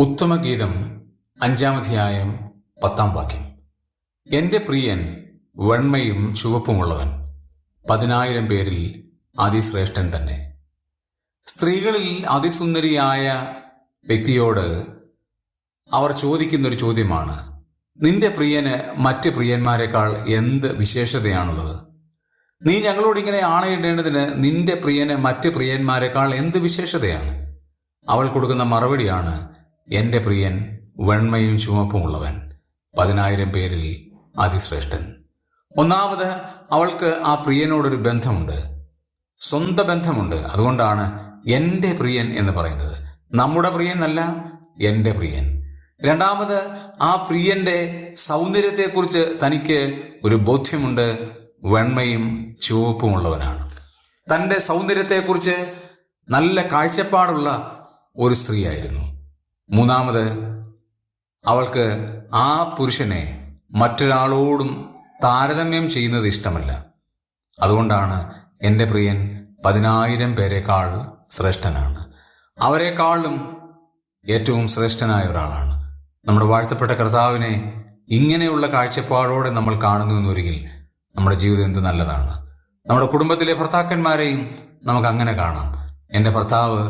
ഉത്തമഗീതം 5-ാം 10-ാം വാക്യം. എന്റെ പ്രിയൻ വെണ്മയും ചുവപ്പുമുള്ളവൻ, 10,000 പേരിൽ അതിശ്രേഷ്ഠൻ തന്നെ. സ്ത്രീകളിൽ അതിസുന്ദരിയായ വ്യക്തിയോട് അവർ ചോദിക്കുന്നൊരു ചോദ്യമാണ്, നിന്റെ പ്രിയന് മറ്റ് പ്രിയന്മാരെക്കാൾ എന്ത് വിശേഷതയാണുള്ളത്? നീ ഞങ്ങളോട് ഇങ്ങനെ ആണയിടേണ്ടതിന് നിന്റെ പ്രിയന് മറ്റ് പ്രിയന്മാരെക്കാൾ എന്ത് വിശേഷതയാണ്? അവൾ കൊടുക്കുന്ന മറുപടിയാണ്, എന്റെ പ്രിയൻ വെണ്മയും ചുവപ്പുമുള്ളവൻ, 10,000 പേരിൽ അതിശ്രേഷ്ഠൻ. ഒന്നാമത്, അവൾക്ക് ആ പ്രിയനോടൊരു ബന്ധമുണ്ട്, സ്വന്തം ബന്ധമുണ്ട്. അതുകൊണ്ടാണ് എന്റെ പ്രിയൻ എന്ന് പറയുന്നത്. നമ്മുടെ പ്രിയൻ അല്ല, എന്റെ പ്രിയൻ. രണ്ടാമത്, ആ പ്രിയന്റെ സൗന്ദര്യത്തെക്കുറിച്ച് തനിക്ക് ഒരു ബോധ്യമുണ്ട്, വെണ്മയും ചുവപ്പുമുള്ളവനാണ്. തൻ്റെ സൗന്ദര്യത്തെക്കുറിച്ച് നല്ല കാഴ്ചപ്പാടുള്ള ഒരു സ്ത്രീയായിരുന്നു. മൂന്നാമത്, അവൾക്ക് ആ പുരുഷനെ മറ്റൊരാളോടും താരതമ്യം ചെയ്യുന്നത് ഇഷ്ടമല്ല. അതുകൊണ്ടാണ് എൻ്റെ പ്രിയൻ 10,000 പേരെക്കാൾ ശ്രേഷ്ഠനാണ്. അവരെക്കാളും ഏറ്റവും ശ്രേഷ്ഠനായ ഒരാളാണ്. നമ്മുടെ വാഴ്ത്തപ്പെട്ട കർത്താവിനെ ഇങ്ങനെയുള്ള കാഴ്ചപ്പാടോടെ നമ്മൾ കാണുന്നുവെന്നൊരിക്കൽ നമ്മുടെ ജീവിതം എന്ത് നല്ലതാണ്. നമ്മുടെ കുടുംബത്തിലെ ഭർത്താക്കന്മാരെയും നമുക്ക് അങ്ങനെ കാണാം. എൻ്റെ ഭർത്താവ്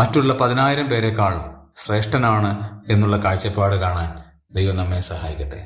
മറ്റുള്ള 10,000 പേരെക്കാൾ ശ്രേഷ്ഠനാണ് എന്നുള്ള കാഴ്ചപ്പാട് കാണാൻ ദൈവം നമ്മെ സഹായിക്കട്ടെ.